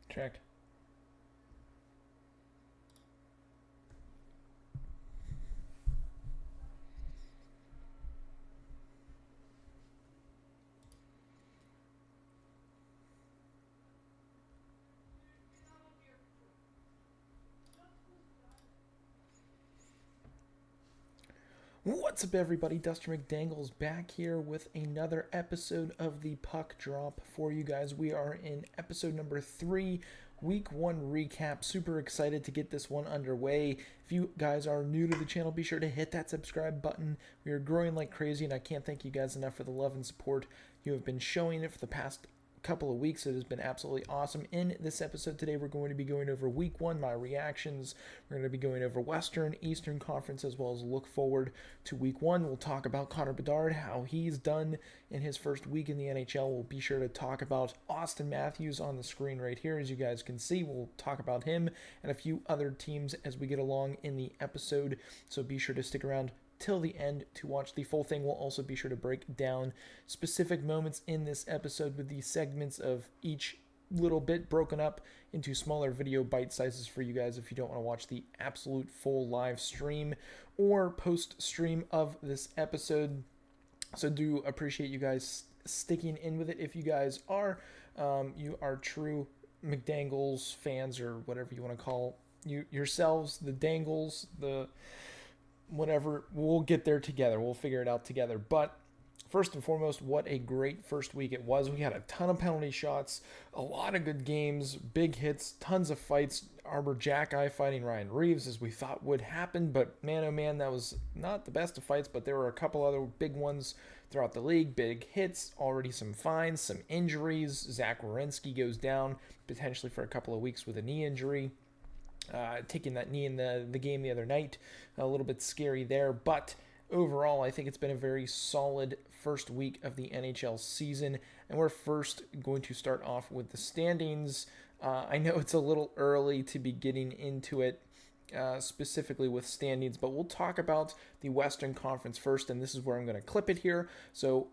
Check. What's up, everybody? Duster McDangles back here with another episode of the Puck Drop for you guys. We are in episode number 3, week 1 recap. Super excited to get this one underway. If you guys are new to the channel, be sure to hit that subscribe button. We are growing like crazy, and I can't thank you guys enough for the love and support you have been showing it for the past couple of weeks. It has been absolutely awesome. In this episode today, we're going to be going over week 1, my reactions. We're going to be going over Western, Eastern Conference, as well as look forward to week 1. We'll talk about Connor Bedard, how he's done in his first week in the NHL. We'll be sure to talk about Austin Matthews on the screen right here. As you guys can see, we'll talk about him and a few other teams as we get along in the episode. So be sure to stick around till the end to watch the full thing. We'll also be sure to break down specific moments in this episode with these segments of each little bit broken up into smaller video bite sizes for you guys if you don't want to watch the absolute full live stream or post stream of this episode. So do appreciate you guys sticking in with it. If you guys are true McDangles fans, or whatever you want to call you yourselves, the Dangles, the whatever, we'll get there together. We'll figure it out together. But first and foremost, what a great first week it was. We had a ton of penalty shots, a lot of good games, big hits, tons of fights. Arbor Jackeye fighting Ryan Reeves as we thought would happen, but man, oh man, that was not the best of fights, but there were a couple other big ones throughout the league. Big hits, already some fines, some injuries. Zach Werenski goes down potentially for a couple of weeks with a knee injury. Taking that knee in the game the other night. A little bit scary there, but overall, I think it's been a very solid first week of the NHL season, and we're first going to start off with the standings. I know it's a little early to be getting into it, specifically with standings, but we'll talk about the Western Conference first, and this is where I'm going to clip it here. So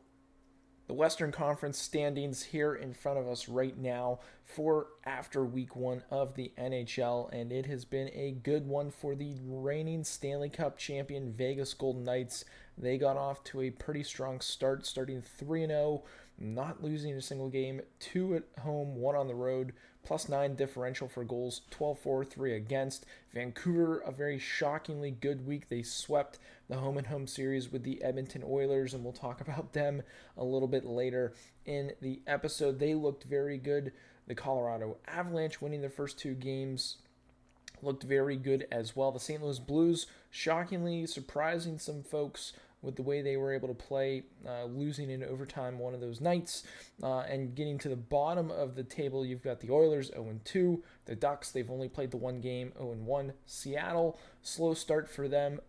the Western Conference standings here in front of us right now for after week 1 of the NHL, and it has been a good one for the reigning Stanley Cup champion Vegas Golden Knights. They got off to a pretty strong start, starting 3-0, not losing a single game, 2 at home, 1 on the road, +9 differential for goals, 12-4, 3 against. Vancouver, a very shockingly good week. They swept the home-and-home series with the Edmonton Oilers, and we'll talk about them a little bit later in the episode. They looked very good. The Colorado Avalanche, winning their first 2 games, looked very good as well. The St. Louis Blues, shockingly surprising some folks with the way they were able to play, losing in overtime one of those nights, and getting to the bottom of the table. You've got the Oilers 0-2, the Ducks, they've only played the one game, 0-1. Seattle, slow start for them,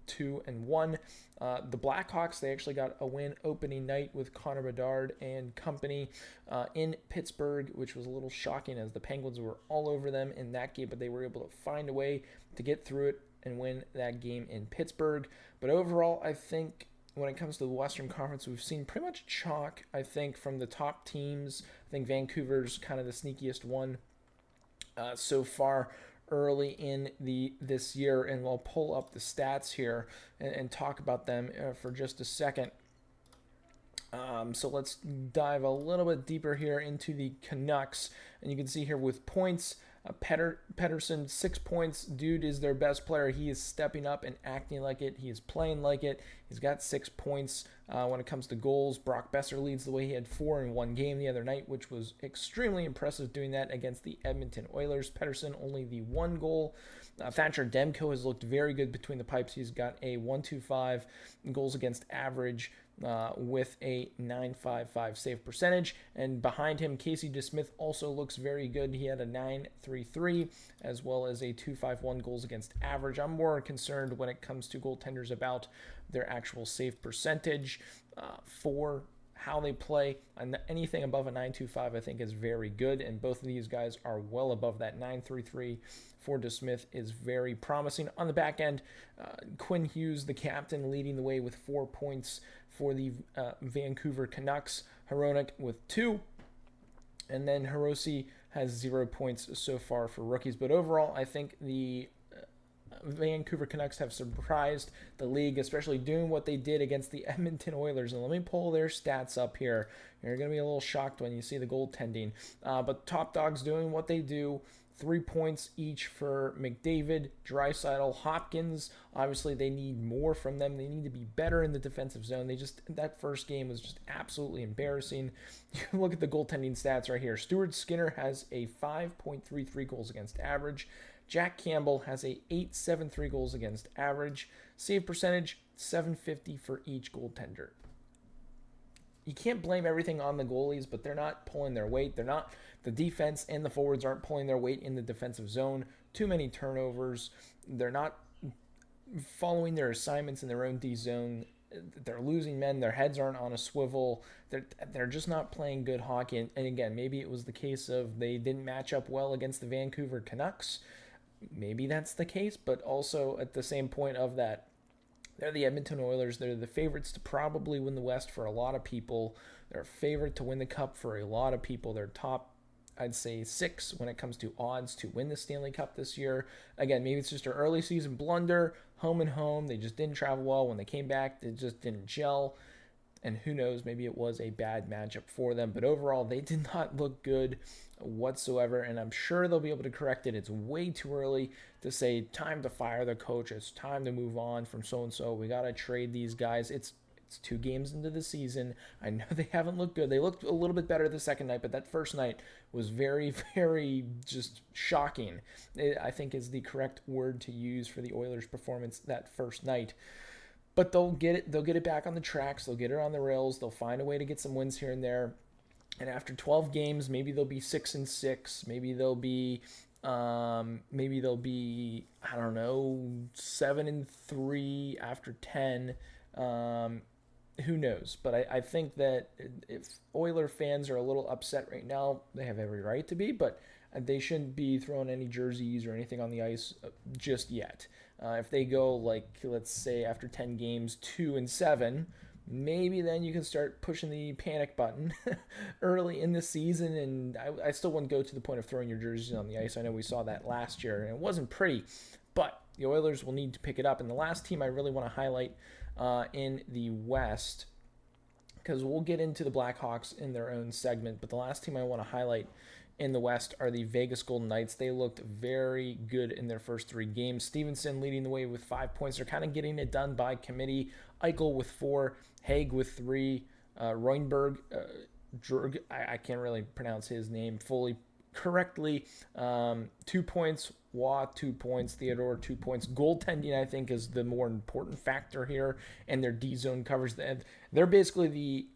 2-1. The Blackhawks, they actually got a win opening night with Connor Bedard and company in Pittsburgh, which was a little shocking as the Penguins were all over them in that game, but they were able to find a way to get through it and win that game in Pittsburgh. But overall, I think when it comes to the Western Conference, we've seen pretty much chalk, I think, from the top teams. I think Vancouver's kind of the sneakiest one so far early in this year, and we'll pull up the stats here and talk about them for just a second. So let's dive a little bit deeper here into the Canucks, and you can see here with points, Pettersson, 6 points. Dude is their best player. He is stepping up and acting like it. He is playing like it. He's got 6 points. When it comes to goals, Brock Besser leads the way. He had 4 in one game the other night, which was extremely impressive, doing that against the Edmonton Oilers. Pettersson only the 1 goal. Thatcher Demko has looked very good between the pipes. He's got a 1.25 goals against average with a 9.55 save percentage. And behind him, Casey DeSmith also looks very good. He had a 9.33 as well as a 2.51 goals against average. I'm more concerned when it comes to goaltenders about their actual save percentage for how they play. And anything above a 9.25 I think is very good, and both of these guys are well above that. 9.33 for DeSmith is very promising. On the back end, Quinn Hughes, the captain, leading the way with 4 points for the Vancouver Canucks. Hronek with 2. And then Hiroshi has 0 points so far for rookies. But overall, I think the Vancouver Canucks have surprised the league, especially doing what they did against the Edmonton Oilers. And let me pull their stats up here. You're going to be a little shocked when you see the goaltending. But Top Dog's doing what they do. 3 points each for McDavid, Draisaitl, Hopkins. Obviously, they need more from them. They need to be better in the defensive zone. That first game was just absolutely embarrassing. You look at the goaltending stats right here. Stuart Skinner has a 5.33 goals against average. Jack Campbell has a 8.73 goals against average. Save percentage, .750 for each goaltender. You can't blame everything on the goalies, but they're not pulling their weight. The defense and the forwards aren't pulling their weight in the defensive zone. Too many turnovers. They're not following their assignments in their own D zone. They're losing men. Their heads aren't on a swivel. They're just not playing good hockey. And again, maybe it was the case of they didn't match up well against the Vancouver Canucks. Maybe that's the case, but also at the same point of that, they're the Edmonton Oilers. They're the favorites to probably win the West for a lot of people. They're a favorite to win the Cup for a lot of people. They're top, I'd say, 6 when it comes to odds to win the Stanley Cup this year. Again, maybe it's just an early season blunder, home and home. They just didn't travel well. When they came back, they just didn't gel. And who knows, maybe it was a bad matchup for them. But overall, they did not look good whatsoever, and I'm sure they'll be able to correct it. It's way too early to say time to fire the coach. It's time to move on from so-and-so. We got to trade these guys. It's 2 games into the season. I know they haven't looked good. They looked a little bit better the second night, but that first night was very, very just shocking, I think is the correct word to use for the Oilers' performance that first night. But they'll get it back on the tracks. They'll get it on the rails. They'll find a way to get some wins here and there. And after 12 games, maybe they'll be 6-6. Maybe they'll be, I don't know, 7-3 after 10. Who knows? But I think that if Oiler fans are a little upset right now, they have every right to be. But they shouldn't be throwing any jerseys or anything on the ice just yet. If they go, like, let's say after 10 games, 2-7. Maybe then you can start pushing the panic button early in the season, and I still wouldn't go to the point of throwing your jerseys on the ice. I know we saw that last year, and it wasn't pretty, but the Oilers will need to pick it up. And the last team I really want to highlight in the West, because we'll get into the Blackhawks in their own segment, but the last team I want to highlight in the West are the Vegas Golden Knights. They looked very good in their first 3 games. Stevenson leading the way with 5 points. They're kind of getting it done by committee. Eichel with 4, Haig with 3, Reinberg, I can't really pronounce his name fully correctly. 2 points, Waugh 2 points, Theodore 2 points. Goaltending, I think, is the more important factor here, and their D-zone covers. They're basically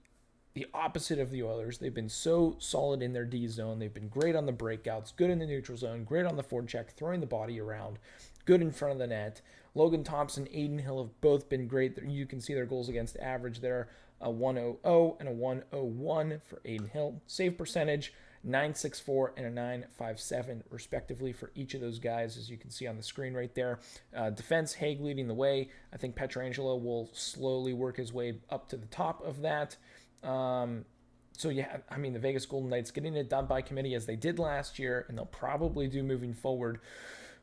the opposite of the Oilers. They've been so solid in their D zone. They've been great on the breakouts, good in the neutral zone, great on the forecheck, throwing the body around, good in front of the net. Logan Thompson, Aiden Hill have both been great. You can see their goals against average there, a 1.00 and a 1.01 for Aiden Hill. Save percentage, 9.64 and a 9.57 respectively for each of those guys, as you can see on the screen right there. Defense, Haig leading the way. I think Pietrangelo will slowly work his way up to the top of that. So yeah, I mean, the Vegas Golden Knights getting it done by committee as they did last year, and they'll probably do moving forward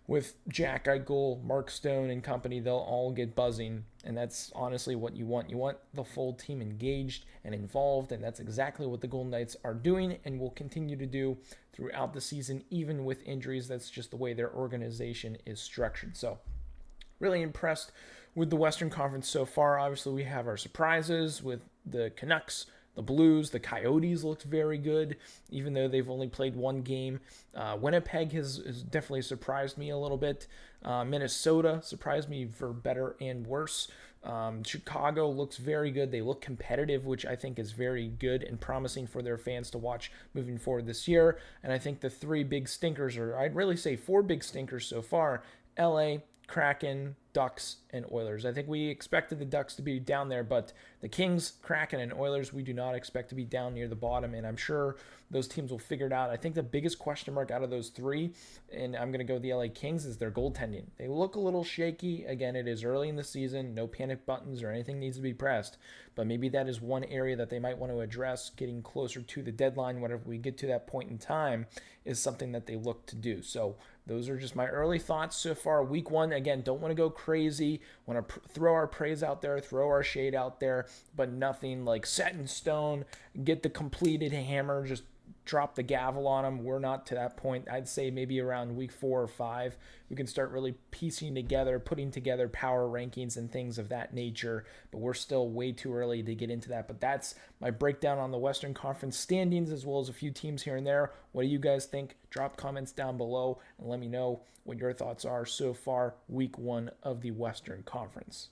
with Jack Eichel, Mark Stone, and company. They'll all get buzzing, and that's honestly what you want. You want the full team engaged and involved, and that's exactly what the Golden Knights are doing and will continue to do throughout the season, even with injuries. That's just the way their organization is structured. So really impressed with the Western Conference so far. Obviously, we have our surprises with the Canucks, the Blues. The Coyotes looked very good, even though they've only played 1 game. Winnipeg has definitely surprised me a little bit. Minnesota surprised me for better and worse. Chicago looks very good. They look competitive, which I think is very good and promising for their fans to watch moving forward this year. And I think the 3 big stinkers, or I'd really say 4 big stinkers so far, LA, Kraken, Ducks and Oilers. I think we expected the Ducks to be down there, but the Kings, Kraken, and Oilers, we do not expect to be down near the bottom, and I'm sure those teams will figure it out. I think the biggest question mark out of those three, and I'm going to go with the LA Kings, is their goaltending. They look a little shaky. Again, it is early in the season. No panic buttons or anything needs to be pressed, but maybe that is one area that they might want to address getting closer to the deadline. Whenever we get to that point in time, is something that they look to do. So those are just my early thoughts so far. Week 1, again, don't want to go crazy. Want to throw our praise out there, throw our shade out there, but nothing like set in stone. Get the completed hammer, just drop the gavel on them. We're not to that point. I'd say maybe around week 4 or 5, we can start really piecing together, putting together power rankings and things of that nature, but we're still way too early to get into that. But that's my breakdown on the Western Conference standings, as well as a few teams here and there. What do you guys think? Drop comments down below and let me know what your thoughts are so far, week 1 of the Western Conference.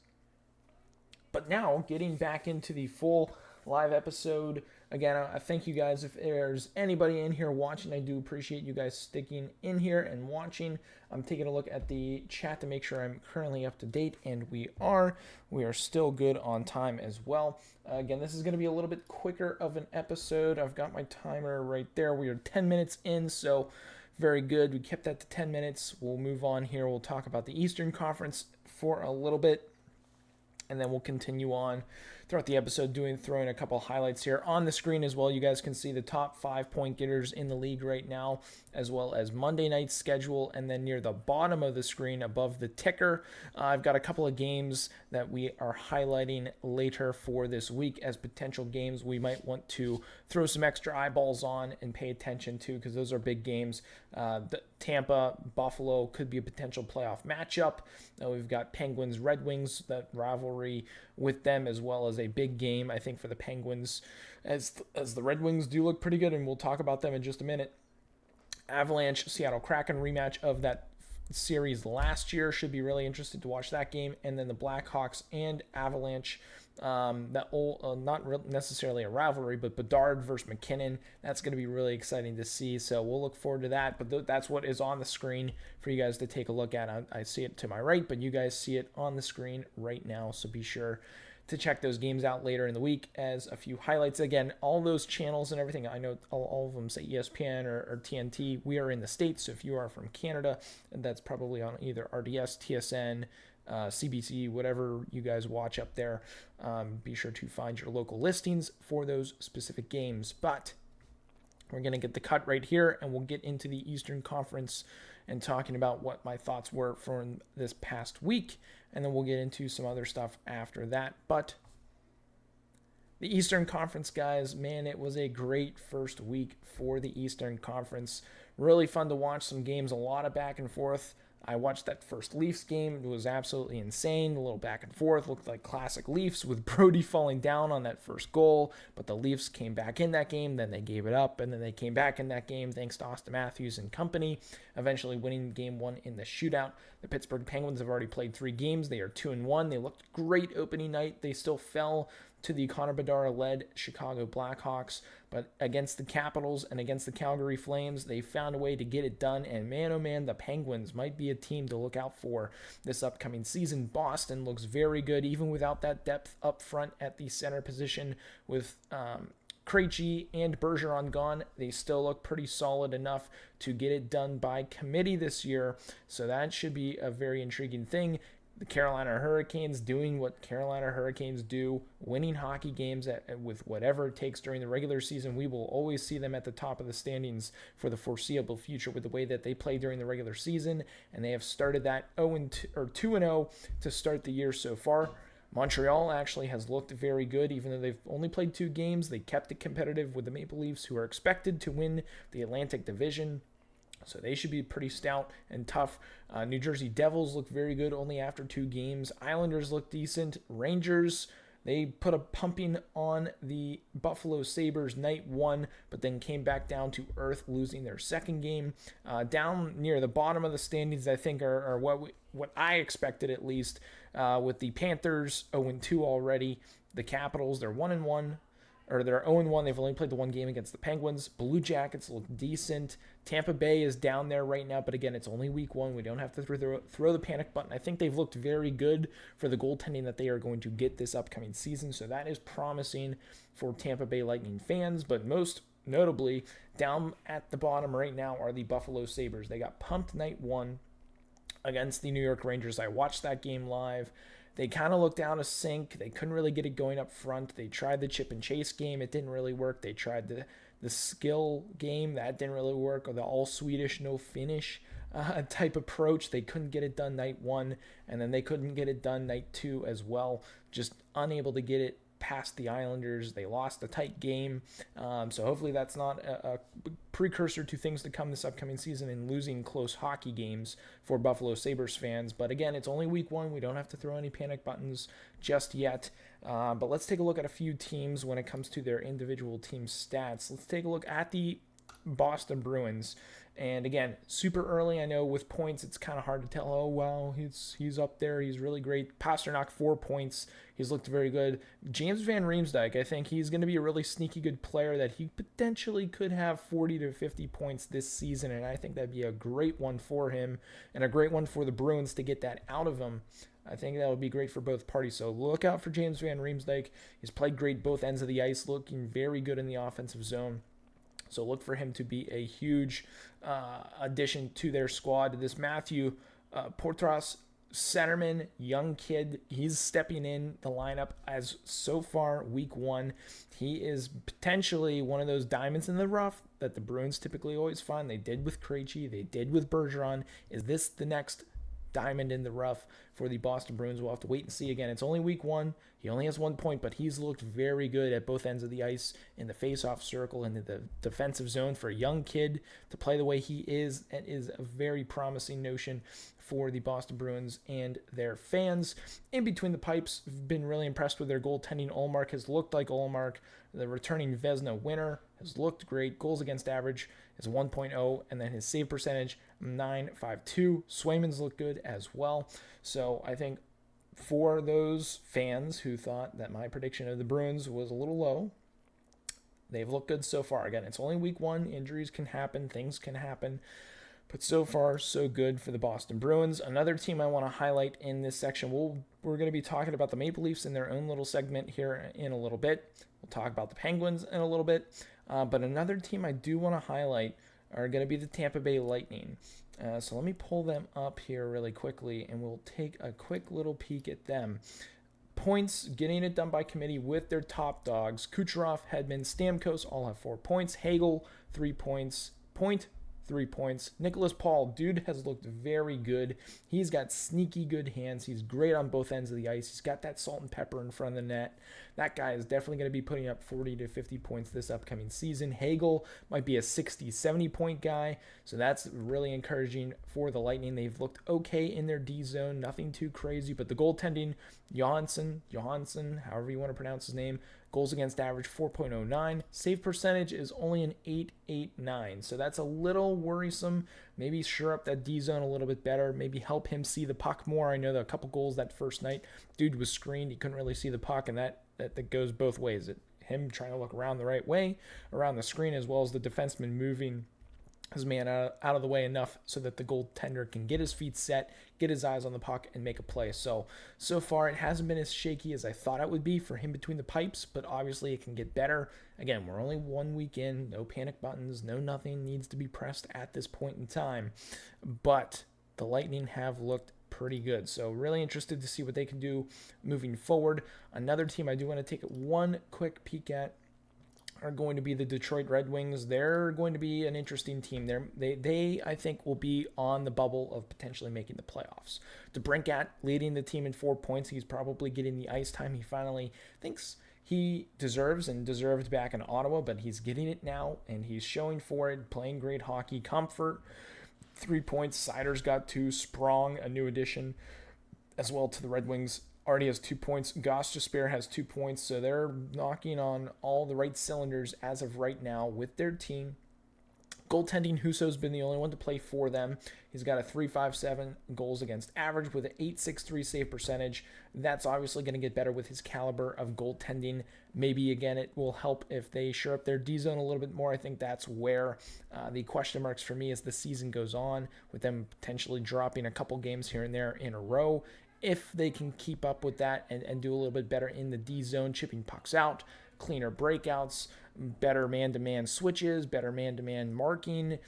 But now, getting back into the full live episode. Again, I thank you guys. If there's anybody in here watching, I do appreciate you guys sticking in here and watching. I'm taking a look at the chat to make sure I'm currently up to date, and we are. We are still good on time as well. Again, this is going to be a little bit quicker of an episode. I've got my timer right there. We are 10 minutes in, so very good. We kept that to 10 minutes. We'll move on here. We'll talk about the Eastern Conference for a little bit, and then we'll continue on throughout the episode throwing a couple highlights here on the screen as well. You guys can see the top 5 point getters in the league right now, as well as Monday night's schedule, and then near the bottom of the screen above the ticker, I've got a couple of games that we are highlighting later for this week as potential games we might want to throw some extra eyeballs on and pay attention to, because those are big games. The Tampa, Buffalo could be a potential playoff matchup. We've got Penguins, Red Wings, that rivalry with them, as well as a big game, I think, for the Penguins, as the Red Wings do look pretty good, and we'll talk about them in just a minute. Avalanche, Seattle Kraken rematch of that series last year. Should be really interested to watch that game. And then the Blackhawks and Avalanche, not necessarily a rivalry, but Bedard versus McKinnon. That's going to be really exciting to see. So we'll look forward to that. But that's what is on the screen for you guys to take a look at. I see it to my right, but you guys see it on the screen right now. So be sure to check those games out later in the week as a few highlights. Again, all those channels and everything, I know all of them say ESPN or TNT. We are in the States, so if you are from Canada, that's probably on either RDS, TSN, CBC, whatever you guys watch up there. Be sure to find your local listings for those specific games. But we're going to get the cut right here, and we'll get into the Eastern Conference and talking about what my thoughts were from this past week, and then we'll get into some other stuff after that. But the Eastern Conference, guys, man, it was a great first week for the Eastern Conference. Really fun to watch some games, a lot of back and forth. I watched that first Leafs game. It was absolutely insane. A little back and forth. Looked like classic Leafs with Brody falling down on that first goal. But the Leafs came back in that game. Then they gave it up. And then they came back in that game thanks to Austin Matthews and company, eventually winning game 1 in the shootout. The Pittsburgh Penguins have already played 3 games. They are 2-1. They looked great opening night. They still fell to the Connor Bedard-led Chicago Blackhawks, but against the Capitals and against the Calgary Flames, they found a way to get it done, and man, oh man, the Penguins might be a team to look out for this upcoming season. Boston looks very good, even without that depth up front at the center position with Krejci and Bergeron gone. They still look pretty solid enough to get it done by committee this year, so that should be a very intriguing thing. The Carolina Hurricanes doing what Carolina Hurricanes do, winning hockey games with whatever it takes during the regular season. We will always see them at the top of the standings for the foreseeable future with the way that they play during the regular season, and they have started that 2-0 to start the year so far. Montreal actually has looked very good, even though they've only played 2 games. They kept it competitive with the Maple Leafs, who are expected to win the Atlantic Division. So they should be pretty stout and tough. New Jersey Devils look very good only after 2 games. Islanders look decent. Rangers, they put a pumping on the Buffalo Sabres night 1, but then came back down to earth, losing their second game. Down near the bottom of the standings, I think, are what I expected at least, with the Panthers 0-2 already. The Capitals, they're 1-1. or they're 0-1. They've only played the one game against the Penguins. Blue Jackets look decent. Tampa Bay is down there right now, but again, it's only week 1. We don't have to throw the panic button. I think they've looked very good for the goaltending that they are going to get this upcoming season, so that is promising for Tampa Bay Lightning fans, but most notably, down at the bottom right now are the Buffalo Sabres. They got pumped night 1 against the New York Rangers. I watched that game live. They kind of looked out of sync. They couldn't really get it going up front. They tried the chip and chase game. It didn't really work. They tried the skill game. That didn't really work. Or the all Swedish, no finish type approach. They couldn't get it done night 1. And then they couldn't get it done night 2 as well. Just unable to get it past the Islanders. They lost a tight game. So hopefully that's not a precursor to things to come this upcoming season and losing close hockey games for Buffalo Sabres fans. But again, it's only week 1. We don't have to throw any panic buttons just yet. But let's take a look at a few teams when it comes to their individual team stats. Let's take a look at the Boston Bruins. And again, super early. I know with points, it's kind of hard to tell. Oh, wow, he's up there. He's really great. Pasternak, 4 points. He's looked very good. James Van Riemsdyk, I think he's going to be a really sneaky good player that he potentially could have 40 to 50 points this season. And I think that'd be a great one for him and a great one for the Bruins to get that out of him. I think that would be great for both parties. So look out for James Van Riemsdyk. He's played great both ends of the ice, looking very good in the offensive zone. So look for him to be a huge addition to their squad. This Matthew Portras centerman, young kid, he's stepping in the lineup as so far week 1. He is potentially one of those diamonds in the rough that the Bruins typically always find. They did with Krejci, they did with Bergeron. Is this the next diamond in the rough for the Boston Bruins? We'll have to wait and see. Again, it's only week 1. He only has 1 point, but he's looked very good at both ends of the ice, in the face-off circle and in the defensive zone. For a young kid to play the way he is, it is a very promising notion for the Boston Bruins and their fans. In between the pipes, I've been really impressed with their goaltending. Ullmark has looked like Ullmark. The returning Vezina winner has looked great. Goals against average is 1.0, and then his save percentage, 9.52. Swayman's looked good as well. So I think for those fans who thought that my prediction of the Bruins was a little low, they've looked good so far. Again, it's only week 1. Injuries can happen. Things can happen. But so far, so good for the Boston Bruins. Another team I want to highlight in this section, we're going to be talking about the Maple Leafs in their own little segment here in a little bit. We'll talk about the Penguins in a little bit. But another team I do want to highlight are going to be the Tampa Bay Lightning. So let me pull them up here really quickly, and we'll take a quick little peek at them. Points, getting it done by committee with their top dogs. Kucherov, Hedman, Stamkos all have 4 points. Hagel, 3 points. 3 points. Nicholas Paul, dude has looked very good. He's got sneaky good hands. He's great on both ends of the ice. He's got that salt and pepper in front of the net. That guy is definitely going to be putting up 40 to 50 points this upcoming season. Hagel might be a 60, 70 point guy. So that's really encouraging for the Lightning. They've looked okay in their D zone. Nothing too crazy. But the goaltending, Johansson, however you want to pronounce his name, goals against average 4.09. Save percentage is only an 8.89. So that's a little worrisome. Maybe shore up that D zone a little bit better. Maybe help him see the puck more. I know that a couple goals that first night, dude was screened. He couldn't really see the puck, and that goes both ways. Him trying to look around the right way, around the screen, as well as the defenseman moving his man out of the way enough so that the goaltender can get his feet set, get his eyes on the puck, and make a play. So far, it hasn't been as shaky as I thought it would be for him between the pipes, but obviously it can get better. Again, we're only 1 week in, no panic buttons, nothing needs to be pressed at this point in time. But the Lightning have looked pretty good. So really interested to see what they can do moving forward. Another team I do want to take one quick peek at are going to be the Detroit Red Wings. They're going to be an interesting team. They I think will be on the bubble of potentially making the playoffs. DeBrincat leading the team in 4 points. He's probably getting the ice time he finally thinks he deserves and deserved back in Ottawa, but he's getting it now, and he's showing for it, playing great hockey. Comfort, 3 points. Sider's got 2. Sprong, a new addition as well to the Red Wings, already has 2 points. Gostisbehere has 2 points, so they're knocking on all the right cylinders as of right now with their team. Goaltending, Husso's been the only one to play for them. He's got a 3.57 goals against average with an 8.63 save percentage. That's obviously going to get better with his caliber of goaltending. Maybe, again, it will help if they shore up their D zone a little bit more. I think that's where the question marks for me as the season goes on, with them potentially dropping a couple games here and there in a row. If they can keep up with that and do a little bit better in the D zone, chipping pucks out, cleaner breakouts, better man-to-man switches, better man-to-man marking,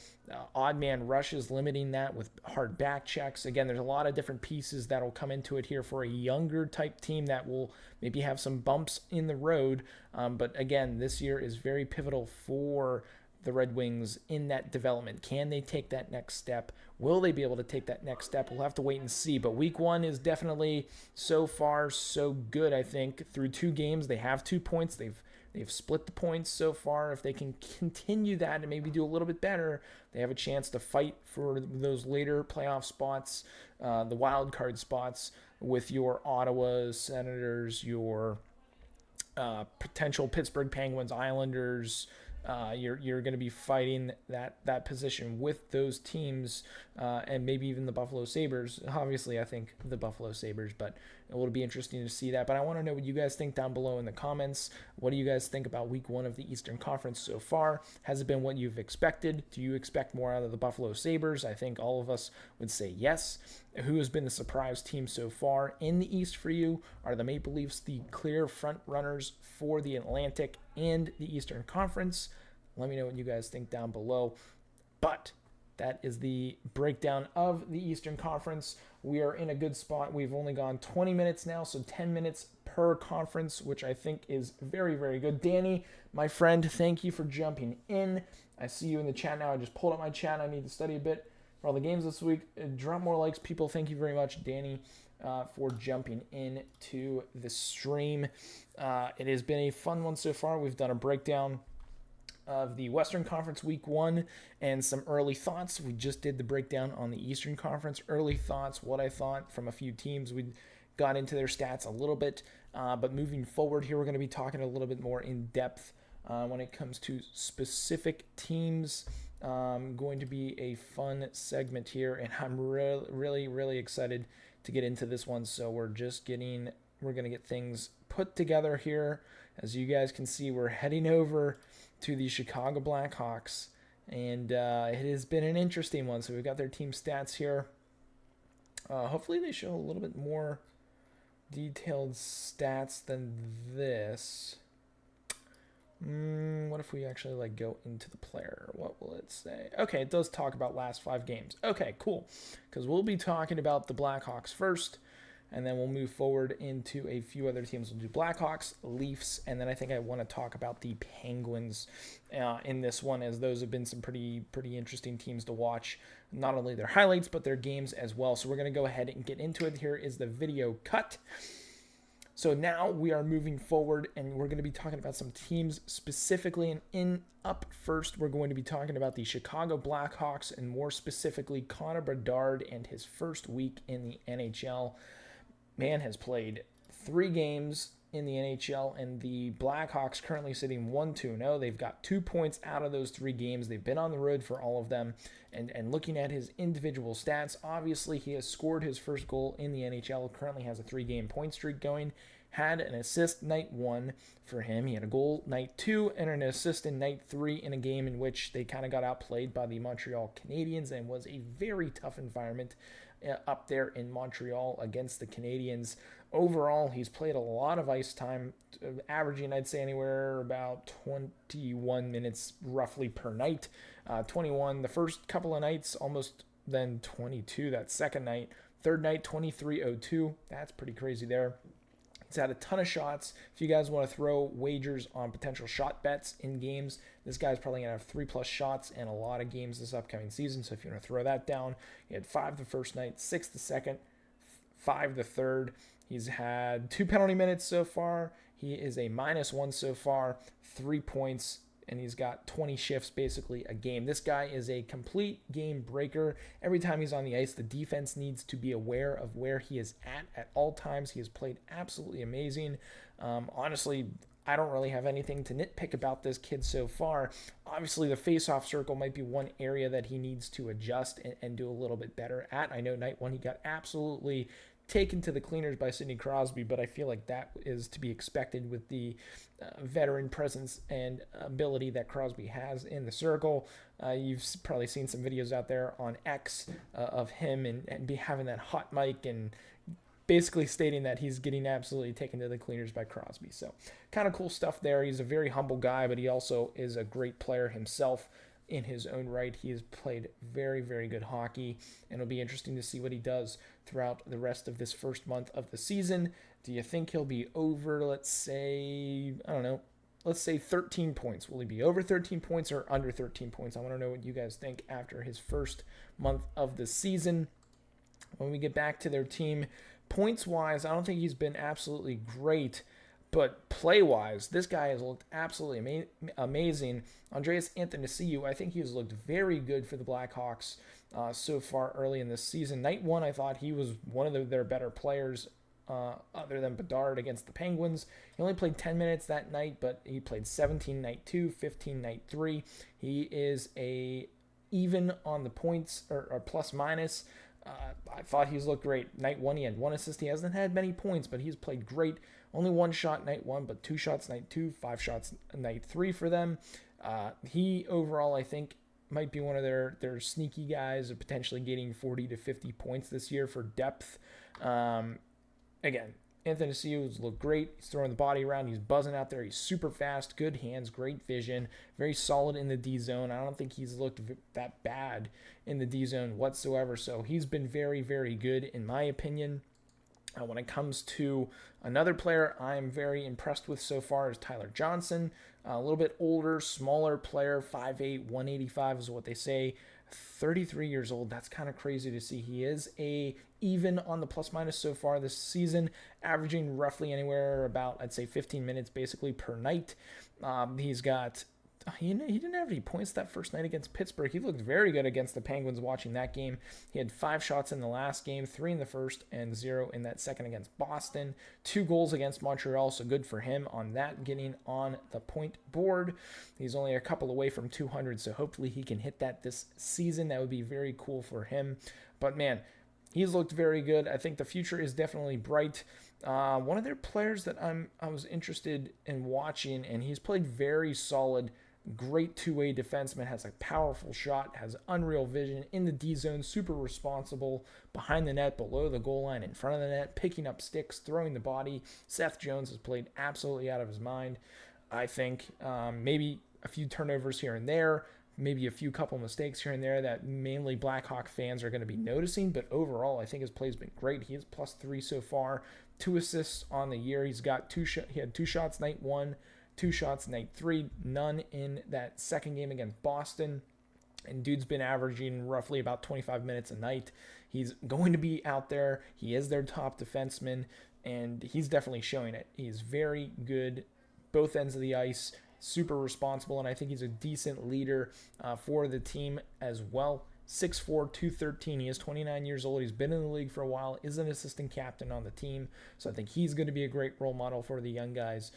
odd man rushes, limiting that with hard back checks. Again, there's a lot of different pieces that will come into it here for a younger type team that will maybe have some bumps in the road. But again, this year is very pivotal for the Red Wings in that development. Can they take that next step? Will they be able to take that next step? We'll have to wait and see. But week 1 is definitely so far so good, I think. Through 2 games, they have 2 points. They've split the points so far. If they can continue that and maybe do a little bit better, they have a chance to fight for those later playoff spots, the wild card spots with your Ottawa Senators, your potential Pittsburgh Penguins, Islanders. You're going to be fighting that position with those teams, and maybe even the Buffalo Sabres. Obviously, I think the Buffalo Sabres, but it will be interesting to see that. But I want to know what you guys think down below in the comments. What do you guys think about week 1 of the Eastern Conference so far? Has it been what you've expected? Do you expect more out of the Buffalo Sabres? I think all of us would say yes. Who has been the surprise team so far in the East for you? Are the Maple Leafs the clear front runners for the Atlantic and the Eastern Conference? Let me know what you guys think down below. But that is the breakdown of the Eastern Conference. We are in a good spot. We've only gone 20 minutes now, so 10 minutes per conference, which I think is very, very good. Danny, my friend, thank you for jumping in. I see you in the chat now. I just pulled up my chat. I need to study a bit for all the games this week. Drop more likes, people. Thank you very much, Danny, for jumping into the stream. It has been a fun one so far. We've done a breakdown of the Western Conference week 1 and some early thoughts. We just did the breakdown on the Eastern Conference. Early thoughts, what I thought from a few teams. We got into their stats a little bit, but moving forward here, we're going to be talking a little bit more in depth when it comes to specific teams. Going to be a fun segment here, and I'm really excited to get into this one. So we're going to get things put together here. As you guys can see, we're heading over to the Chicago Blackhawks, and it has been an interesting one. So we've got their team stats here. Hopefully they show a little bit more detailed stats than this. What if we actually go into the player? What will it say? Okay, it does talk about last 5 games. Okay, cool, because we'll be talking about the Blackhawks first, and then we'll move forward into a few other teams. We'll do Blackhawks, Leafs, and then I think I want to talk about the Penguins in this one, as those have been some pretty interesting teams to watch. Not only their highlights, but their games as well. So we're going to go ahead and get into it. Here is the video cut. So now we are moving forward, and we're going to be talking about some teams specifically. And up first, we're going to be talking about the Chicago Blackhawks, and more specifically, Connor Bedard and his first week in the NHL. Man has played 3 games in the NHL, and the Blackhawks currently sitting 1-2-0. They've got 2 points out of those 3 games. They've been on the road for all of them. And looking at his individual stats, obviously he has scored his first goal in the NHL, currently has a 3-game point streak going, had an assist night 1 for him. He had a goal night 2 and an assist in night 3 in a game in which they kind of got outplayed by the Montreal Canadiens, and was a very tough environment up there in Montreal against the Canadiens. Overall, he's played a lot of ice time, averaging, I'd say, anywhere about 21 minutes roughly per night. 21 the first couple of nights, almost then 22 that second night. Third night, 23:02. That's pretty crazy there. He's had a ton of shots. If you guys want to throw wagers on potential shot bets in games, this guy's probably going to have 3+ shots in a lot of games this upcoming season. So if you want to throw that down, he had 5 the first night, 6 the second, 5 the third. He's had 2 penalty minutes so far. He is a -1 so far, 3 points, and he's got 20 shifts basically a game. This guy is a complete game breaker. Every time he's on the ice, the defense needs to be aware of where he is at all times. He has played absolutely amazing. Honestly, I don't really have anything to nitpick about this kid so far. Obviously, the face-off circle might be one area that he needs to adjust and do a little bit better at. I know night one he got absolutely taken to the cleaners by Sidney Crosby, but I feel like that is to be expected with the veteran presence and ability that Crosby has in the circle. You've probably seen some videos out there on X of him and be having that hot mic and basically stating that he's getting absolutely taken to the cleaners by Crosby. So kind of cool stuff there. He's a very humble guy, but he also is a great player himself in his own right. He has played very, very good hockey, and it'll be interesting to see what he does throughout the rest of this first month of the season. Do you think he'll be over, let's say, I don't know, let's say 13 points? Will he be over 13 points or under 13 points? I want to know what you guys think after his first month of the season. When we get back to their team, points-wise, I don't think he's been absolutely great, but play-wise, this guy has looked absolutely amazing. Andreas Athanasiou, I think he's looked very good for the Blackhawks so far early in this season. Night one, I thought he was one of their better players other than Bedard against the Penguins. He only played 10 minutes that night, but he played 17 night 2, 15 night 3. He is even on the points or plus minus. I thought he's looked great. Night one, he had 1 assist. He hasn't had many points, but he's played great. Only 1 shot night 1, but 2 shots night 2, 5 shots night 3 for them. He overall, I think, might be one of their sneaky guys of potentially getting 40 to 50 points this year for depth. Again, Athanasiou's looked great. He's throwing the body around. He's buzzing out there. He's super fast, good hands, great vision, very solid in the D zone. I don't think he's looked that bad in the D zone whatsoever. So he's been very, very good in my opinion. When it comes to another player I'm very impressed with so far is Tyler Johnson. A little bit older, smaller player, 5'8", 185 is what they say. 33 years old. That's kind of crazy to see. He is even on the plus minus so far this season, averaging roughly anywhere about, I'd say, 15 minutes basically per night. He didn't have any points that first night against Pittsburgh. He looked very good against the Penguins watching that game. He had 5 shots in the last game, 3 in the first, and 0 in that second against Boston. 2 goals against Montreal, so good for him on that, getting on the point board. He's only a couple away from 200, so hopefully he can hit that this season. That would be very cool for him. But man, he's looked very good. I think the future is definitely bright. One of their players that I was interested in watching, and he's played very solid. Great two-way defenseman, has a powerful shot, has unreal vision in the D zone, super responsible behind the net, below the goal line, in front of the net, picking up sticks, throwing the body. Seth Jones has played absolutely out of his mind. I think maybe a few turnovers here and there, maybe a few couple mistakes here and there that mainly Blackhawk fans are going to be noticing, but overall I think his play's been great. He is +3 so far, 2 assists on the year. He had 2 shots night 1, 2 shots night 3, none in that second game against Boston. And dude's been averaging roughly about 25 minutes a night. He's going to be out there. He is their top defenseman, and he's definitely showing it. He's very good, both ends of the ice, super responsible, and I think he's a decent leader for the team as well. 6'4", 213. He is 29 years old. He's been in the league for a while, is an assistant captain on the team. So I think he's going to be a great role model for the young guys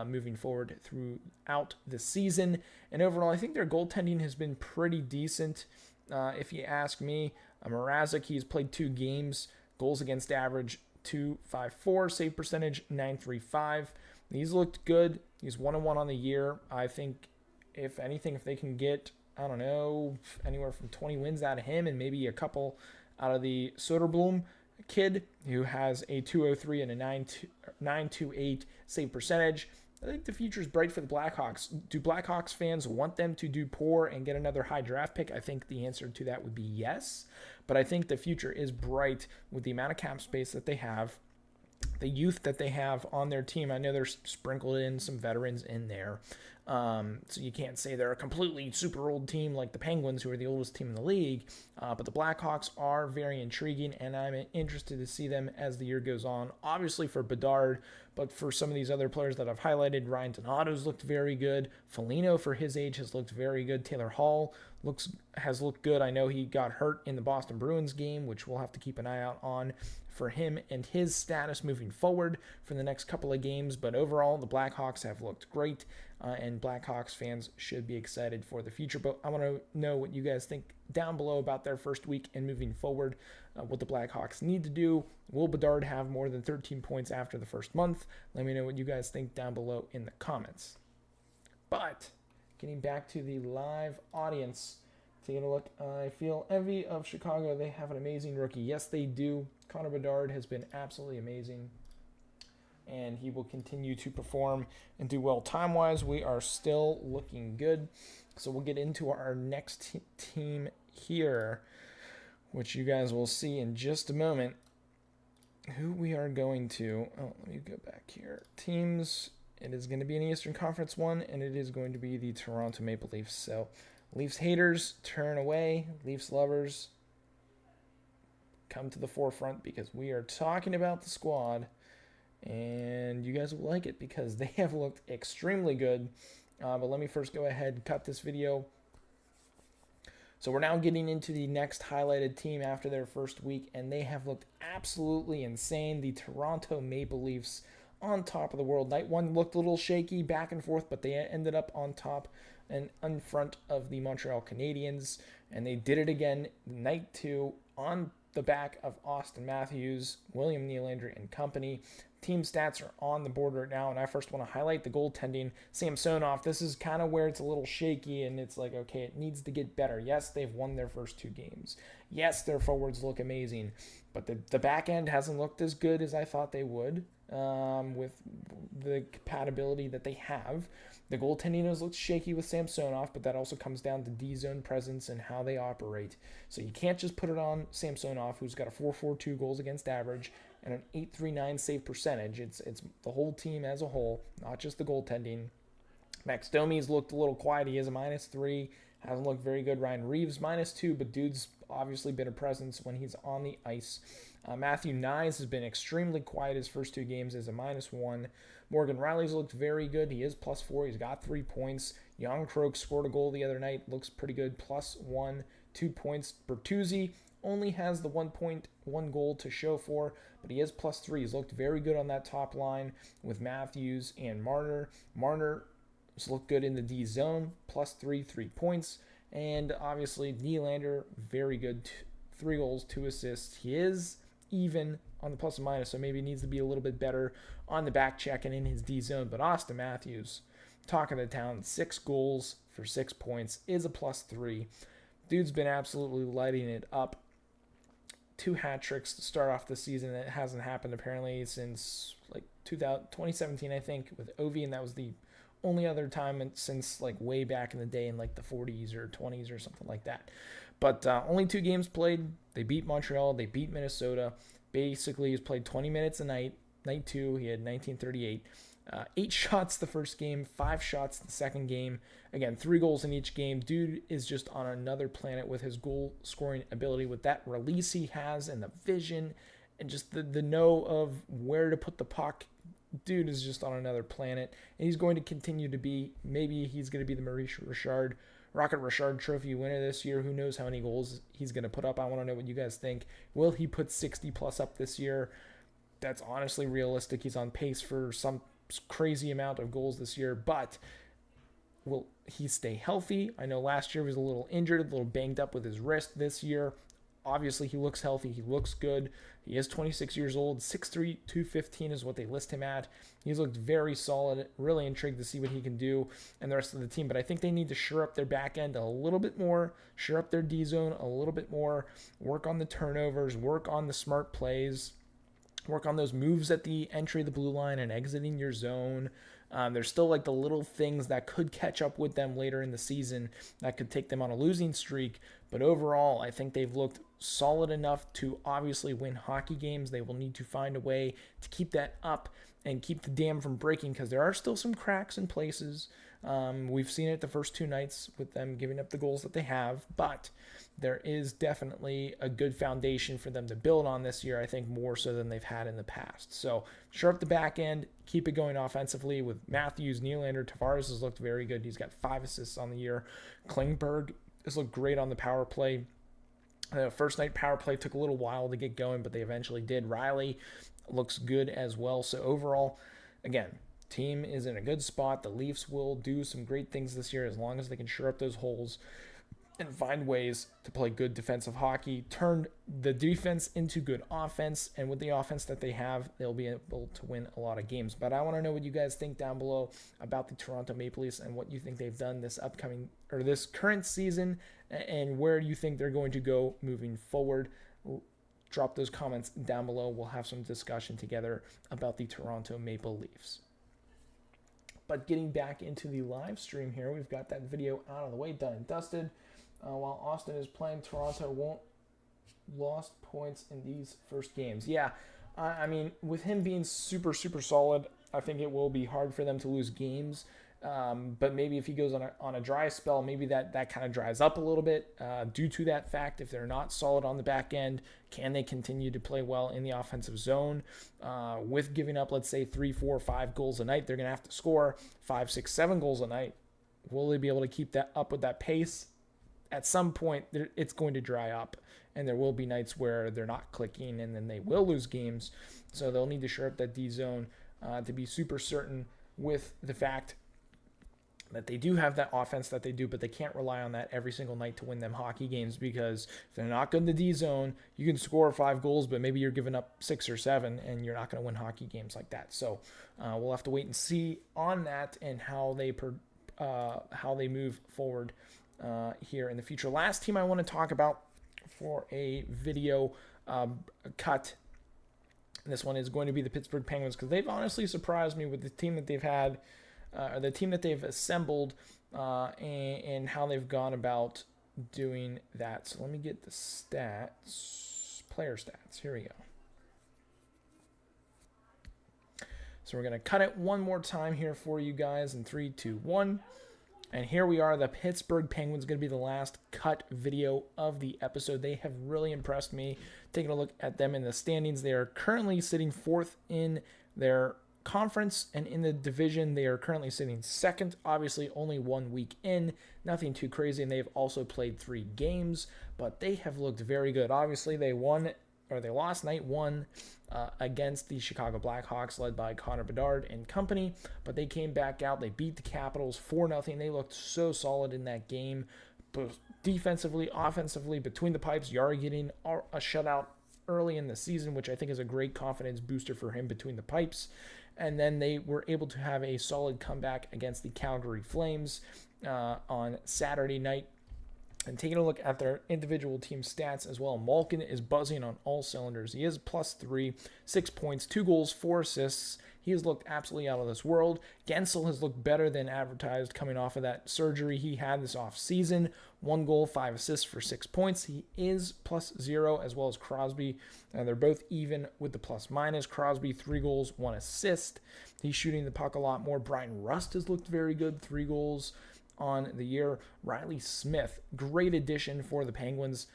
moving forward throughout the season. And overall, I think their goaltending has been pretty decent. If you ask me, Mrazek, he's played 2 games. Goals against average, .254. Save percentage, .935. He's looked good. He's 1-1 on the year. I think, if anything, if they can get, I don't know, anywhere from 20 wins out of him and maybe a couple out of the Soderblom kid who has a .203 and a .928 save percentage. I think the future is bright for the Blackhawks. Do Blackhawks fans want them to do poor and get another high draft pick? I think the answer to that would be yes. But I think the future is bright with the amount of cap space that they have, the youth that they have on their team. I know they're sprinkled in some veterans in there. So you can't say they're a completely super old team like the Penguins, who are the oldest team in the league. But the Blackhawks are very intriguing, and I'm interested to see them as the year goes on. Obviously for Bedard, but for some of these other players that I've highlighted, Ryan Donato's looked very good. Foligno, for his age, has looked very good. Taylor Hall has looked good. I know he got hurt in the Boston Bruins game, which we'll have to keep an eye out on for him and his status moving forward for the next couple of games. But overall, the Blackhawks have looked great, and Blackhawks fans should be excited for the future. But I want to know what you guys think down below about their first week and moving forward, what the Blackhawks need to do. Will Bedard have more than 13 points after the first month? Let me know what you guys think down below in the comments. But getting back to the live audience, taking a look, I feel envy of Chicago. They have an amazing rookie. Yes, they do. Connor Bedard has been absolutely amazing, and he will continue to perform and do well. Time-wise, we are still looking good. So we'll get into our next team here, which you guys will see in just a moment who we are going to. Oh, let me go back here. Teams, it is going to be an Eastern Conference one, and it is going to be the Toronto Maple Leafs. So Leafs haters, turn away. Leafs lovers, come to the forefront, because we are talking about the squad, and you guys will like it because they have looked extremely good. But let me first go ahead and cut this video. So we're now getting into the next highlighted team after their first week, and they have looked absolutely insane. The Toronto Maple Leafs on top of the world. Night one looked a little shaky back and forth, but they ended up on top and in front of the Montreal Canadiens, and they did it again night two on the back of Austin Matthews, William Nylander, and company. Team stats are on the board right now, and I first want to highlight the goaltending. Samsonov, this is kind of where it's a little shaky, and it's like, okay, it needs to get better. Yes, they've won their first two games. Yes, their forwards look amazing, but the back end hasn't looked as good as I thought they would, with the compatibility that they have. The goaltending has looked shaky with Samsonov, but that also comes down to D-zone presence and how they operate. So you can't just put it on Samsonov, who's got a 4.42 goals against average and an 8.39 save percentage. It's the whole team as a whole, not just the goaltending. Max Domi's looked a little quiet. He is a -3. Hasn't looked very good. Ryan Reeves, -2, but dude's obviously been a presence when he's on the ice. Matthew Nyes has been extremely quiet his first two games as a -1. Morgan Riley's looked very good. He is +4. He's got 3 points. Jan Krok scored a goal the other night. Looks pretty good. +1, 2 points. Bertuzzi only has the 1.1 goal to show for, but he is +3. He's looked very good on that top line with Matthews and Marner. Marner has looked good in the D zone. +3, 3 points. And obviously Nylander, very good. 3 goals, 2 assists. He is even on the plus and minus, so maybe he needs to be a little bit better on the back check and in his D zone. But Austin Matthews, talk of the town, 6 goals for 6 points, is a +3. Dude's been absolutely lighting it up. 2 hat tricks to start off the season. It hasn't happened apparently since like 2017, I think, with Ovi, and that was the only other time since like way back in the day in like the 40s or 20s or something like that. But only 2 games played. They beat Montreal. They beat Minnesota. Basically, he's played 20 minutes a night. Night 2, he had 1938. 8 shots the first game, 5 shots the second game. Again, 3 goals in each game. Dude is just on another planet with his goal scoring ability, with that release he has and the vision and just the know of where to put the puck. Dude is just on another planet, and he's going to continue to be. Maybe he's going to be the Maurice Richard, Rocket Richard Trophy winner this year. Who knows how many goals he's going to put up? I want to know what you guys think. Will he put 60 plus up this year? That's honestly realistic. He's on pace for some crazy amount of goals this year, but will he stay healthy? I know last year he was a little injured, a little banged up with his wrist. This year, obviously he looks healthy. He looks good. He is 26 years old. 6'3", 215 is what they list him at. He's looked very solid. Really intrigued to see what he can do and the rest of the team. But I think they need to shore up their back end a little bit more, shore up their D zone a little bit more, work on the turnovers, work on the smart plays, work on those moves at the entry of the blue line and exiting your zone. There's still like the little things that could catch up with them later in the season that could take them on a losing streak. But overall, I think they've looked solid enough to obviously win hockey games. They will need to find a way to keep that up and keep the dam from breaking, because there are still some cracks in places. We've seen it the first 2 nights with them giving up the goals that they have, but there is definitely a good foundation for them to build on this year, I think more so than they've had in the past. So shore up the back end, keep it going offensively with Matthews, Nylander. Tavares has looked very good. He's got 5 assists on the year. Klingberg has looked great on the power play. The first night power play took a little while to get going, but they eventually did. Riley looks good as well. So overall, again, team is in a good spot. The Leafs will do some great things this year as long as they can shore up those holes and find ways to play good defensive hockey, turn the defense into good offense, and with the offense that they have, they'll be able to win a lot of games. But I want to know what you guys think down below about the Toronto Maple Leafs and what you think they've done this current season, and where you think they're going to go moving forward. Drop those comments down below. We'll have some discussion together about the Toronto Maple Leafs. But getting back into the live stream here, we've got that video out of the way, done and dusted. While Austin is playing, Toronto won't lost points in these first games. Yeah, I mean, with him being super, super solid, I think it will be hard for them to lose games. But maybe if he goes on a dry spell, maybe that kind of dries up a little bit due to that fact. If they're not solid on the back end, can they continue to play well in the offensive zone? With giving up, let's say, 3, 4, 5 goals a night, they're going to have to score 5, 6, 7 goals a night. Will they be able to keep that up with that pace? At some point, it's going to dry up, and there will be nights where they're not clicking, and then they will lose games. So they'll need to shore up that D zone to be super certain with the fact that they do have that offense that they do, but they can't rely on that every single night to win them hockey games, because if they're not good in the D zone, you can score 5 goals, but maybe you're giving up 6 or 7, and you're not going to win hockey games like that. So we'll have to wait and see on that and how they move forward here in the future. Last team I want to talk about for a video cut. This one is going to be the Pittsburgh Penguins, because they've honestly surprised me with the team that they've had, or the team that they've assembled, and how they've gone about doing that. So let me get the stats, player stats. Here we go. So we're going to cut it one more time here for you guys in 3, 2, 1. And here we are, the Pittsburgh Penguins, going to be the last cut video of the episode. They have really impressed me. Taking a look at them in the standings, they are currently sitting 4th in their conference, and in the division, they are currently sitting 2nd. Obviously, only 1 week in, nothing too crazy, and they've also played 3 games, but they have looked very good. Obviously, they lost night 1 against the Chicago Blackhawks, led by Connor Bedard and company, but they came back out. They beat the Capitals 4-0. They looked so solid in that game, both defensively, offensively, between the pipes. Yari getting a shutout early in the season, which I think is a great confidence booster for him between the pipes. And then they were able to have a solid comeback against the Calgary Flames on Saturday night. And taking a look at their individual team stats as well, Malkin is buzzing on all cylinders. He is +3, 6 points, 2 goals, 4 assists. He has looked absolutely out of this world. Gensel has looked better than advertised coming off of that surgery he had this offseason. 1 goal, 5 assists for 6 points. He is +0, as well as Crosby. They're both even with the plus-minus. Crosby, 3 goals, 1 assist. He's shooting the puck a lot more. Brian Rust has looked very good, 3 goals on the year. Riley Smith, great addition for the Penguins.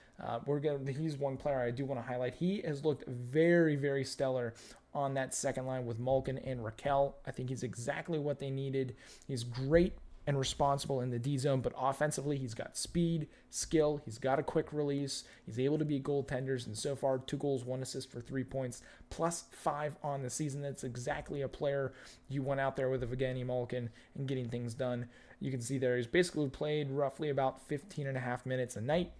He's one player I do want to highlight. He has looked very, very stellar on that second line with Malkin and Raquel. I think he's exactly what they needed. He's great and responsible in the D zone, but offensively, he's got speed, skill, he's got a quick release, he's able to beat goaltenders, and so far, 2 goals, 1 assist for 3 points, +5 on the season. That's exactly a player you want out there with Evgeny Malkin and getting things done. You can see there he's basically played roughly about 15.5 minutes a night,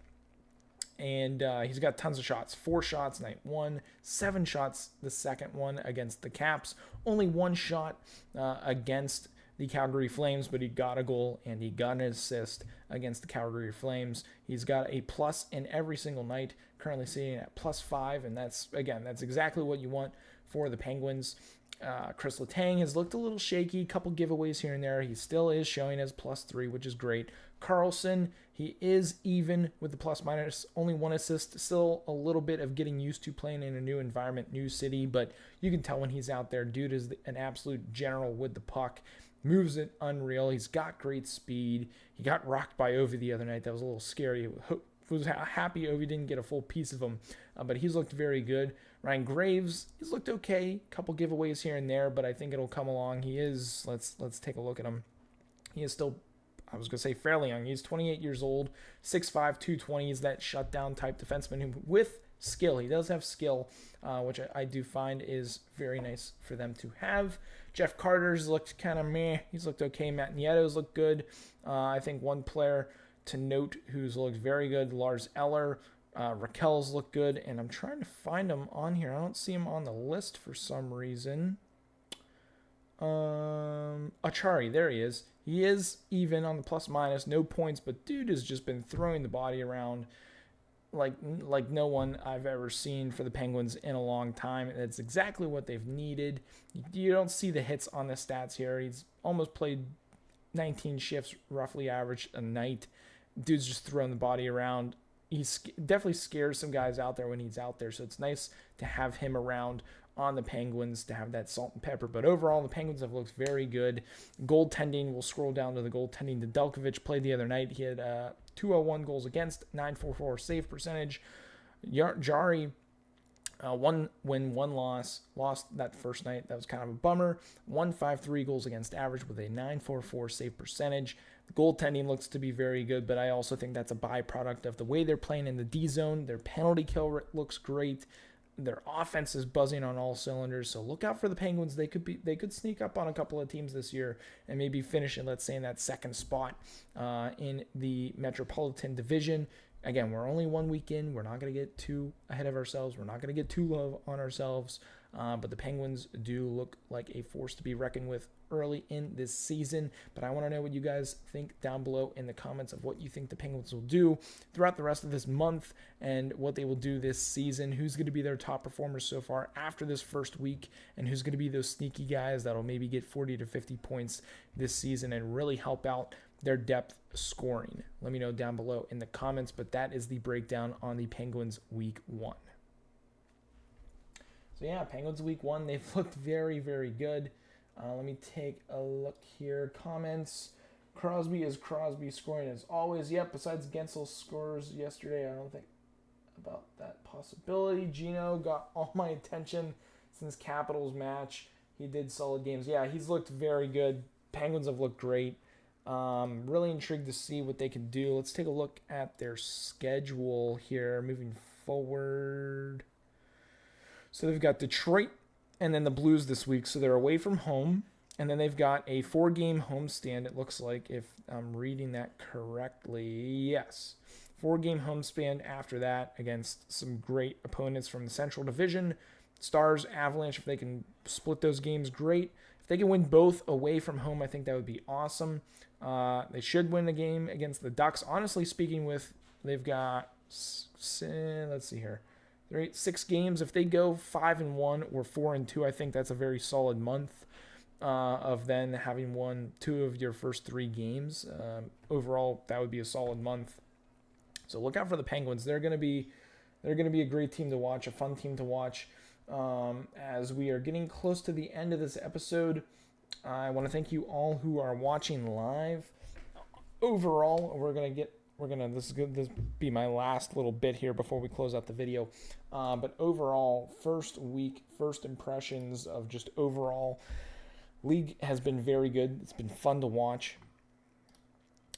and he's got tons of shots. 4 shots night 1, 7 shots the second one against the Caps, only 1 shot against the Calgary Flames, but he got a goal and he got an assist against the Calgary Flames. He's got a plus in every single night, currently sitting at +5, and that's exactly what you want for the Penguins. Chris Letang has looked a little shaky, a couple giveaways here and there. He still is showing as +3, which is great. Carlson, he is even with the plus minus, only 1 assist, still a little bit of getting used to playing in a new environment, new city, but you can tell when he's out there, dude is an absolute general with the puck, moves it unreal, he's got great speed, he got rocked by Ovi the other night, that was a little scary, was happy Ovi didn't get a full piece of him, but he's looked very good. Ryan Graves, he's looked okay, couple giveaways here and there, but I think it'll come along. He is, let's take a look at him. He is still, I was going to say fairly young. He's 28 years old, 6'5", 220. He's that shutdown type defenseman who, with skill. He does have skill, which I do find is very nice for them to have. Jeff Carter's looked kind of meh. He's looked okay. Matt Nieto's looked good. I think one player to note who's looked very good, Lars Eller. Raquel's look good, and I'm trying to find him on here. I don't see him on the list for some reason. Achari, there he is. He is even on the plus minus, no points, but dude has just been throwing the body around like no one I've ever seen for the Penguins in a long time. That's exactly what they've needed. You don't see the hits on the stats here. He's almost played 19 shifts, roughly average a night. Dude's just throwing the body around. He's definitely scares some guys out there when he's out there, so it's nice to have him around on the Penguins to have that salt and pepper. But overall, the Penguins have looked very good. Goaltending, we'll scroll down to the goaltending. Nedeljkovic played the other night. He had 201 goals against, 944 save percentage. Jari, 1 win, 1 loss. Lost that first night. That was kind of a bummer. 153 goals against average with a 944 save percentage. The goaltending looks to be very good, but I also think that's a byproduct of the way they're playing in the D zone. Their penalty kill looks great. Their offense is buzzing on all cylinders. So look out for the Penguins. They could sneak up on a couple of teams this year and maybe finish in, let's say, in that second spot in the Metropolitan Division. Again, we're only 1 week in. We're not going to get too ahead of ourselves. We're not going to get too low on ourselves. But the Penguins do look like a force to be reckoned with early in this season. But I want to know what you guys think down below in the comments of what you think the Penguins will do throughout the rest of this month and what they will do this season. Who's going to be their top performers so far after this first week, and who's going to be those sneaky guys that'll maybe get 40 to 50 points this season and really help out their depth scoring. Let me know down below in the comments, but that is the breakdown on the Penguins week 1. So yeah, Penguins week 1, they've looked very, very good. Let me take a look here. Comments. Crosby is Crosby scoring as always. Yep, besides Gensel's scores yesterday, I don't think about that possibility. Gino got all my attention since Capitals match. He did solid games. Yeah, he's looked very good. Penguins have looked great. Really intrigued to see what they can do. Let's take a look at their schedule here moving forward. So they've got Detroit and then the Blues this week. So they're away from home. And then they've got a 4-game homestand, it looks like, if I'm reading that correctly. Yes. 4-game homestand after that against some great opponents from the Central Division. Stars, Avalanche, if they can split those games, great. If they can win both away from home, I think that would be awesome. They should win the game against the Ducks. Honestly speaking, they've got, let's see here, 6 games. If they go 5-1 or 4-2, I think that's a very solid month of then having won 2 of your first 3 games. Overall, that would be a solid month. So look out for the Penguins. They're going to be a great team to watch, a fun team to watch. As we are getting close to the end of this episode, I want to thank you all who are watching live. Overall, this be my last little bit here before we close out the video. But overall, first week, first impressions of just overall, league has been very good. It's been fun to watch.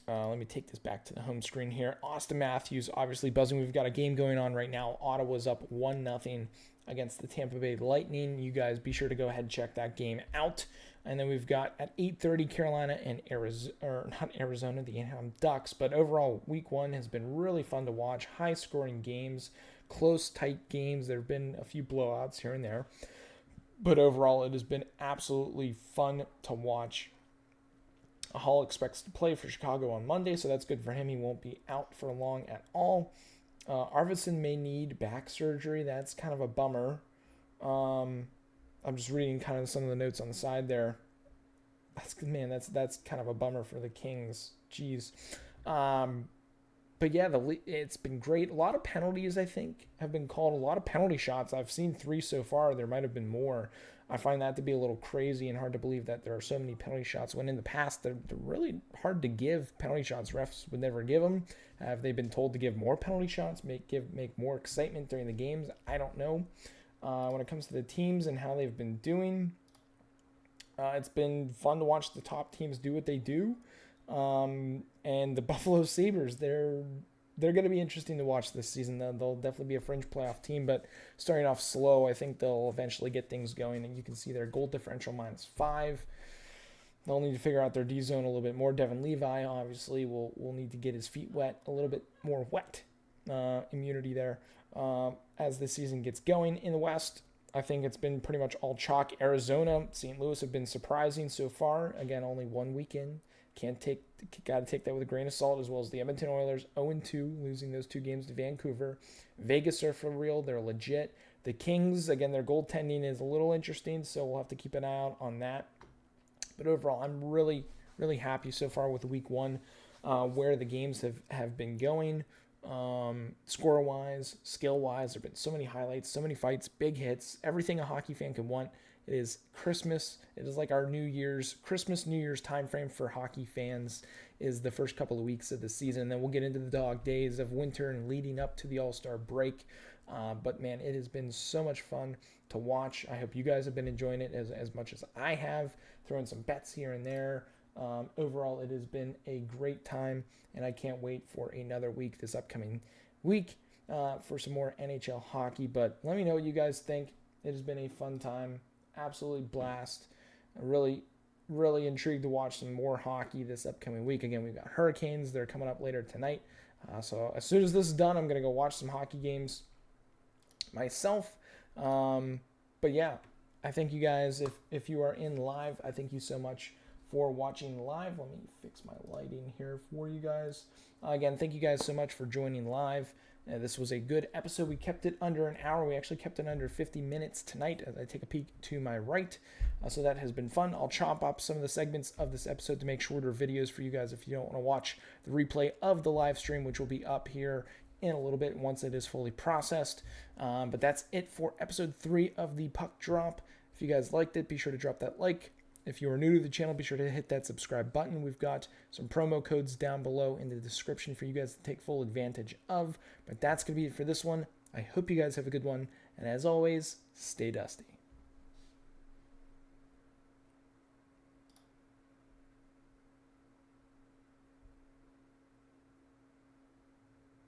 Let me take this back to the home screen here. Austin Matthews, obviously buzzing. We've got a game going on right now. Ottawa's up 1-0 against the Tampa Bay Lightning. You guys be sure to go ahead and check that game out. And then we've got at 8:30 Carolina and Arizona, the Anaheim Ducks. But overall, week 1 has been really fun to watch. High-scoring games, close, tight games. There have been a few blowouts here and there. But overall, it has been absolutely fun to watch. Hall expects to play for Chicago on Monday, so that's good for him. He won't be out for long at all. Arvidsson may need back surgery. That's kind of a bummer. I'm just reading kind of some of the notes on the side there. That's kind of a bummer for the Kings. Jeez. But yeah, it's been great. A lot of penalties, I think, have been called. A lot of penalty shots. I've seen 3 so far. There might have been more. I find that to be a little crazy and hard to believe that there are so many penalty shots when in the past they're really hard to give penalty shots. Refs would never give them. Have they been told to give more penalty shots, make more excitement during the games? I don't know. When it comes to the teams and how they've been doing, it's been fun to watch the top teams do what they do. And the Buffalo Sabres, they're going to be interesting to watch this season. They'll definitely be a fringe playoff team, but starting off slow, I think they'll eventually get things going. And you can see their goal differential -5. They'll need to figure out their D zone a little bit more. Devin Levi obviously will need to get his feet wet, a little bit more wet immunity there as the season gets going. In the West, I think it's been pretty much all chalk. Arizona, St. Louis have been surprising so far. Again, only 1 weekend. Got to take that with a grain of salt, as well as the Edmonton Oilers, 0-2, losing those 2 games to Vancouver. Vegas are for real. They're legit. The Kings, again, their goaltending is a little interesting, so we'll have to keep an eye out on that. But overall, I'm really, really happy so far with week 1, where the games have been going. Score-wise, skill-wise, there have been so many highlights, so many fights, big hits, everything a hockey fan can want. It is Christmas. It is like our New Year's time frame for hockey fans is the first couple of weeks of the season. And then we'll get into the dog days of winter and leading up to the All-Star break. But man, it has been so much fun to watch. I hope you guys have been enjoying it as much as I have, throwing some bets here and there. Overall, it has been a great time, and I can't wait for another week this upcoming week for some more NHL hockey. But let me know what you guys think. It has been a fun time. Absolutely blast. Really, really intrigued to watch some more hockey this upcoming week. Again, we've got Hurricanes. They're coming up later tonight. So as soon as this is done, I'm going to go watch some hockey games myself. But yeah, I thank you guys. If you are in live, I thank you so much for watching live. Let me fix my lighting here for you guys. Again, thank you guys so much for joining live. This was a good episode. We kept it under an hour. We actually kept it under 50 minutes tonight as I take a peek to my right. So that has been fun. I'll chop up some of the segments of this episode to make shorter videos for you guys if you don't want to watch the replay of the live stream, which will be up here in a little bit once it is fully processed. But that's it for episode 3 of the Puck Drop. If you guys liked it, be sure to drop that like. If you are new to the channel, be sure to hit that subscribe button. We've got some promo codes down below in the description for you guys to take full advantage of. But that's going to be it for this one. I hope you guys have a good one. And as always, stay dusty.